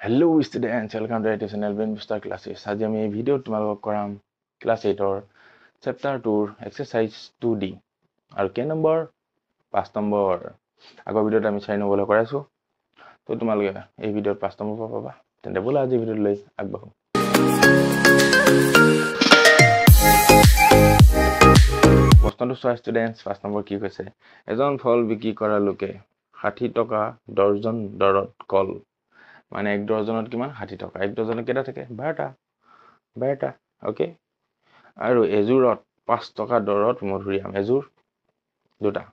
Hello students, welcome to our channel Brain Booster Classes. আজি আমি এই ভিডিঅ'ত তোমালোকক কৰাম ক্লাছ 8ৰ চেপ্টাৰ 2ৰ এক্সাৰসাইজ 2D আৰু কে নম্বৰ 5 নম্বৰ। আগৰ ভিডিঅ'ত আমি 4 নম্বৰলৈ কৰাইছো, তো তোমালোকে এই ভিডিঅ'ত 5 নম্বৰ পাবা। তেন্তে বলা আজি ভিডিঅ'লৈ আগবাঢ়ো। প্ৰশ্নটো চোৱা ষ্টুডেন্টস, 5 নম্বৰ কি কৈছে? এজন ফল বিক্ৰী কৰা লোকে 60 টকা দৰ্জন দৰত কল, মানে 1 ডজনত কিমান 60 টকা। 1 ডজনত কেইটা থাকে? 12টা। ওকে, আৰু এজোৰত 5 টকা দৰত মধুৰিআম, এজোৰ দুটা।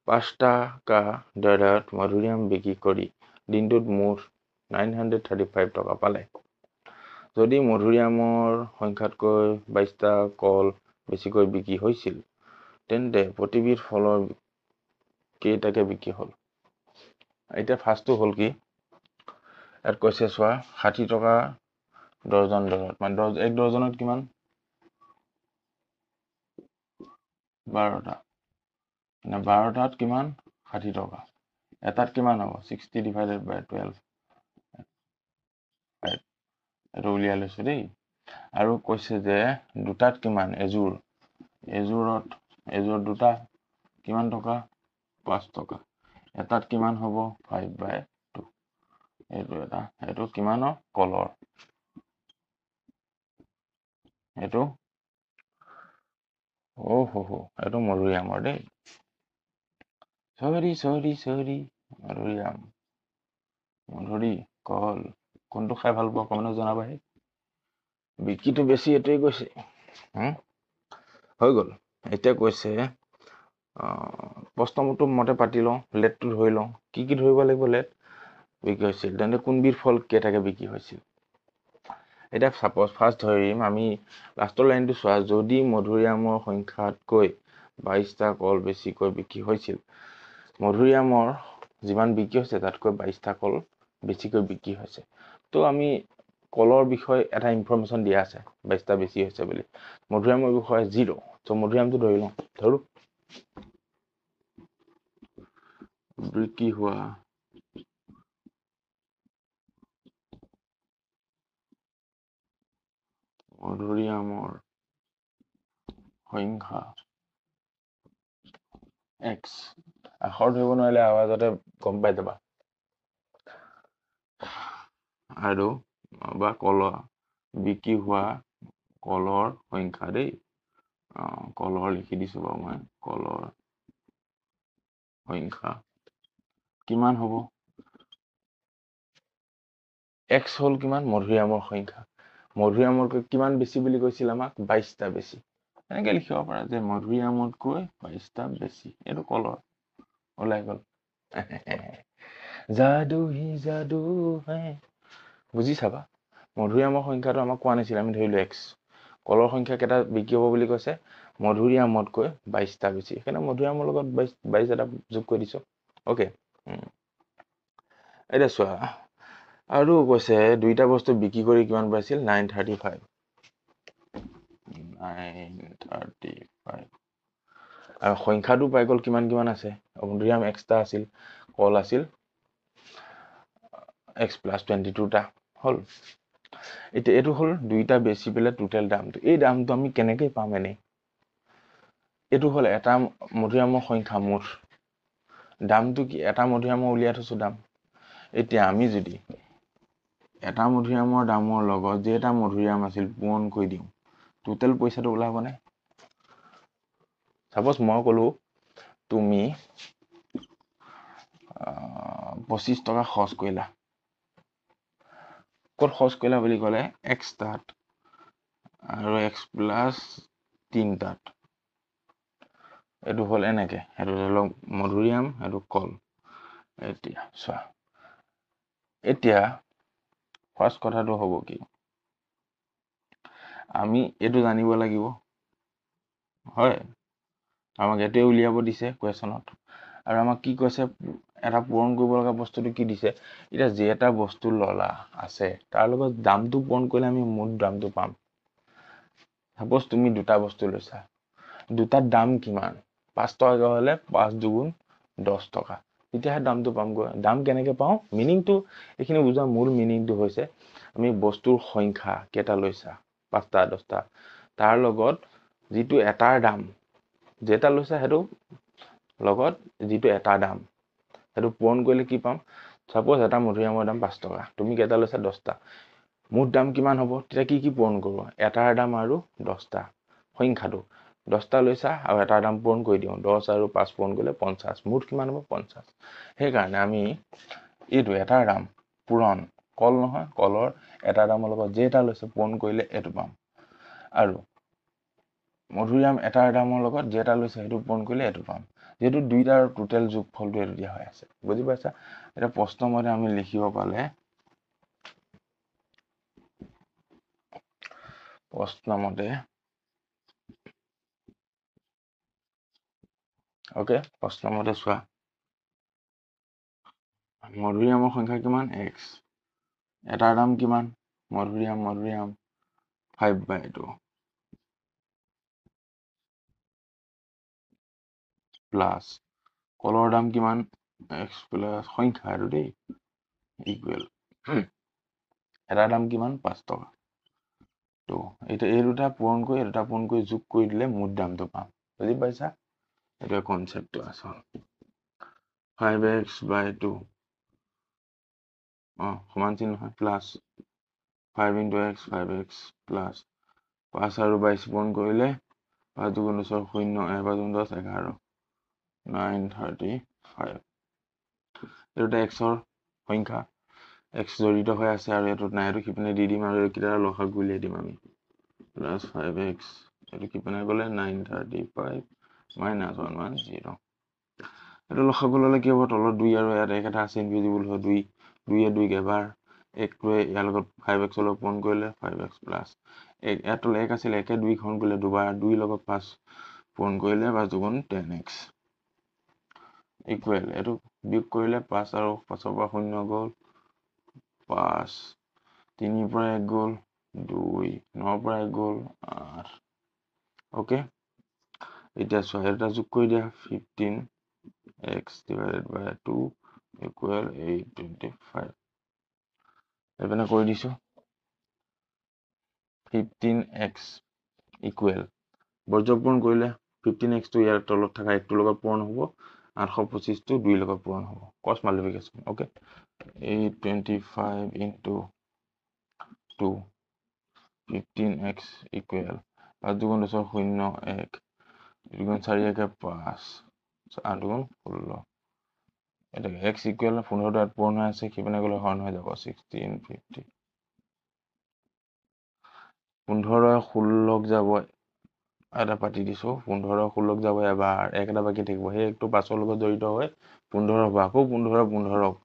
5 টকা দৰত মধুৰিআম বিক্ৰী কৰি দিনটোত মুঠ 935 টকা পালে। যদি মধুৰিআমৰ সংখ্যাতকৈ 22টা কল বেছিকৈ বিক্ৰী হৈছিল, তেন্তে প্ৰতিবিধ ফলৰ কেইটাকে বিক্ৰী হ'ল? এতিয়া ফাৰ্ষ্টটো হ'ল কি, ইয়াত কৈছে চোৱা 60 টকা দৰ্জন দৰত, মানে 1 ডজনত কিমান? 12টা, মানে 12টাত কিমান? 60 টকা। এটাত কিমান হ'ব? 60 ডিভাইডেড বাই 12। এইটো উলিয়াই লৈছো দেই। আৰু কৈছে যে দুটাত কিমান? এজোৰত দুটা কিমান টকা? 5 টকা। এটাত কিমান হ'ব? 5/2। এইটো কিমানৰ? কলৰ। এইটো এইটো মধুৰিআমৰ দেই। চৰি মধুৰি কল কোনটো খাই ভাল পোৱা কমেণ্টত জনাবাহি। বিকিটো বেছি এইটোৱে কৈছে। হৈ গ'ল। এতিয়া কৈছে প্ৰশ্নটো মতে পাতি লওঁ, লেটটো ধৰি লওঁ। কি ধৰিব লাগিব? লেট বিক্ৰী হৈছিল, তেন্তে কোনবিধ ফল কেইটাকে বিক্ৰী হৈছিল? এতিয়া সাপোজ ফাৰ্ষ্ট ধৰিম আমি লাষ্টৰ লাইনটো চোৱা। যদি মধুৰিআমৰ সংখ্যাতকৈ 22টা কল বেছিকৈ বিক্ৰী হৈছিল, মধুৰিআমৰ যিমান বিক্ৰী হৈছে তাতকৈ 22টা কল বেছিকৈ বিক্ৰী হৈছে। তো আমি কলৰ বিষয়ে এটা ইনফৰমেশ্যন দিয়া আছে, 22টা বেছি হৈছে বুলি। মধুৰিআমৰ বিষয়ে 0, তো মধুৰিআমটো ধৰি লওঁ। ধৰো বিক্ৰী হোৱা মধুৰিআমৰ সংখ্যা x। আখৰ ধৰিব নোৱাৰিলে আৱাজতে গম পাই যাবা। আৰু বা কলৰ বিক্ৰী হোৱা কলৰ সংখ্যা দেই। কলৰ লিখি দিছো বাৰু মই। কলৰ সংখ্যা কিমান হ'ব? x হ'ল কিমান? মধুৰিআমৰ সংখ্যা। মধুৰিআমতকৈ কিমান বেছি বুলি কৈছিল আমাক? 22টা বেছি। এনেকে লিখিব পাৰা যে মধুৰিআমতকৈ 22টা বেছি। এইটো কলৰ ওলাই গ'ল। যাদু হি যাদু হে, বুজি চাবা। মধুৰিআমৰ সংখ্যাটো আমাক কোৱা নাছিল, আমি ধৰিলো x। কলৰ সংখ্যা কেইটা বিক্ৰী হ'ব বুলি কৈছে? মধুৰিআমতকৈ 22টা বেছি। সেইকাৰণে মধুৰিআমৰ লগত 22 এটা যোগ কৰি দিছো। ওকে, এতিয়া চোৱা আৰু কৈছে দুইটা বস্তু বিক্ৰী কৰি কিমান পাইছিল? 935। আৰু সংখ্যাটো পাই গ'ল কিমান আছে? মধুৰিআম এক্সট্ৰা আছিল, কল আছিল x + 22টা হ'ল। এতিয়া এইটো হ'ল দুইটা বেছি পেলাই টোটেল দামটো। এই দামটো আমি কেনেকৈ পাম? এনেই এইটো হ'ল এটা মধুৰিআমৰ সংখ্যা মুঠ। দামটো কি? এটা মধুৰিআমৰ উলিয়াই থৈছো দাম। এতিয়া আমি যদি এটা মধুৰিআমৰ দামৰ লগত যেটা মধুৰিআম আছিল পূৰণ কৰি দিওঁ, টোটেল পইচাটো ওলাবনে? সাপোজ মই ক'লো তুমি 25 টকা খৰচ কৰিলা। ক'ত খৰচ কৰিলা বুলি ক'লে? x তাত আৰু x + 3 তাত। এইটো হ'ল এনেকে, সেইটো ধৰি লওক মধুৰিআম, সেইটো কল। এতিয়া চোৱা, এতিয়া ফাৰ্ষ্ট কথাটো হ'ব কি, আমি এইটো জানিব লাগিব, হয়? আমাক এইটোৱে উলিয়াব দিছে কুৱেশ্যনত। আৰু আমাক কি কৈছে? এটা পূৰণ কৰিব লগা বস্তুটো কি দিছে? এতিয়া যে এটা বস্তু ললা আছে তাৰ লগত দামটো পূৰণ কৰিলে আমি মুঠ দামটো পাম। সাপোজ তুমি দুটা বস্তু লৈছা, দুটাৰ দাম কিমান? 5 টকাকৈ হ'লে 5 × 2 = 10 টকা। তেতিয়াহে দামটো পামগৈ। দাম কেনেকে পাওঁ, মিনিংটো এইখিনি বুজা মূল মিনিংটো হৈছে আমি বস্তুৰ সংখ্যা কেইটা লৈছা 5টা 10টা তাৰ লগত যিটো এটাৰ দাম যেটা লৈছা সেইটো লগত যিটো এটা দাম সেইটো পূৰণ কৰিলে কি পাম। সাপোজ এটা মধুৰিআমৰ দাম 5 টকা, তুমি কেইটা লৈছা 10টা, মুঠ দাম কিমান হ'ব। তেতিয়া কি পূৰণ কৰিব, এটাৰ দাম আৰু 10টা সংখ্যাটো 10টা লৈছা আৰু এটাৰ দাম পূৰণ কৰি দিওঁ, 10 আৰু 5 পূৰণ কৰিলে 50, মুঠ কিমান হ'ব 50। সেইকাৰণে আমি এইটো এটাৰ দাম পূৰণ কল নহয়, কলৰ এটাৰ দামৰ লগত যেটা লৈছে পূৰণ কৰিলে এইটো পাম, আৰু মধুৰিআম এটাৰ দামৰ লগত যেটা লৈছে সেইটো পূৰণ কৰিলে এইটো পাম। যেহেতু দুইটাৰ টোটেল যোগফলটো এইটো দিয়া হৈ আছে, বুজি পাইছা। এটা প্ৰশ্ন মতে আমি লিখিব পালে, প্ৰশ্ন মতে ওকে, প্ৰশ্ন মতে চোৱা মধুৰিআমৰ সংখ্যা কিমান x, এটাৰ দাম কিমান মধুৰিআম 5/2 প্লাছ কলৰ দাম কিমান x প্লাছ সংখ্যা আৰু দেই ইকুৱেল এটাৰ দাম কিমান 5 টকা। তো এতিয়া এই দুটা পূৰণ কৰি এই দুটা পূৰণ কৰি যোগ কৰি দিলে মুঠ দামটো পাম, বুজি পাইছা। এইটো কনসেপ্টটো আচল 5x/2 সমান চিহ্ন নহয় প্লাছ 5 × x 5x প্লাছ 5 আৰু 22 পূৰণ কৰিলে 5 × 2 = 0, 5 × 10 11 935। এইটো xৰ সংখ্যা, x জড়িত হৈ আছে আৰু এইটোত নাই, এইটো সিপিনে দি দিম আৰু এইকেইটা লসাগু উলিয়াই দিম আমি, প্লাছ 5x এইটো সিপিনে গ'লে 935 - 110। এইটো লসাগু ল'লে কি হ'ব, তলত 2 আৰু ইয়াত 1 এটা আছে ইনভিজিবল হয়, 2 2 2 এবাৰ 1টোৱে ইয়াৰ লগত 5x লগত পূৰণ কৰিলে 5x প্লাছ ইয়াত তলত 1 আছিল 1 2 খন কৰিলে দুবাৰ 2 লগত 5 পূৰণ কৰিলে 5 × 2 = 10x ইকুৱেল এইটো বিয়োগ কৰিলে 5 আৰু 5ৰ পৰা 0 গ'ল 5, 3ৰ পৰা 1 গ'ল 2, 9ৰ পৰা 1 গ'ল 8। ওকে, এতিয়া চোৱা এটা যোগ কৰি দিয়া 15x / 2 ইকুৱেল 825। এইপিনে কৰি দিছো 15x ইকুৱেল বৰ্জপূৰণ কৰিলে 15xটো ইয়াৰ তলত থকা 1টোৰ লগত পূৰণ হ'ব, 825টো 2ৰ লগত পূৰণ হ'ব, cross multiplication. Okay, 825 × 2 15x equal 5 × 2 = 0 1 2 × 4 = 5 8 × 16। এটা x ইকুৱেল 15টো ইয়াত পূৰণ হৈ আছে, সিপিনে গ'লে হৰণ হৈ যাব 1650। 15 16ক যাব এটা পাতি দিছো, 15 16ক যাব এবাৰ, 1 এটা বাকী থাকিব, সেই 1টো 5ৰ লগত জড়িত হৈ 15 হ'ব, আকৌ 15ক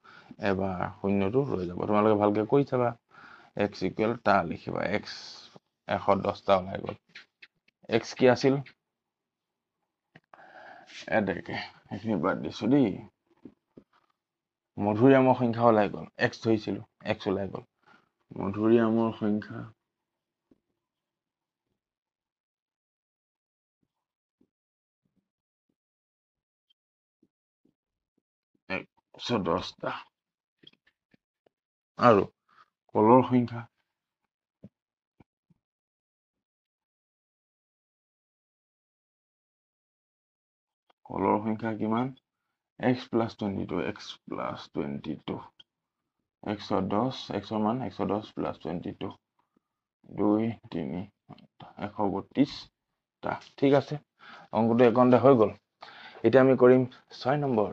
এবাৰ 0টো ৰৈ যাব। তোমালোকে ভালকে কৰি চাবা, x ইকুৱেল টা লিখিবা, x 110টা ওলাই গ'ল। x কি আছিল এটাকে এইখিনি বাদ দিছো দেই, মধুৰিআমৰ সংখ্যা ওলাই গ'ল, x ধৰিছিলো x ওলাই গ'ল, মধুৰিআমৰ সংখ্যা 110টা আৰু কলৰ সংখ্যা কিমান x + 22 x + 22 110 x ৰ মান 110 + 22 2 3 132টা। ঠিক আছে, অংকটো এইকণতে হৈ গ'ল। এতিয়া আমি কৰিম 6 নম্বৰ।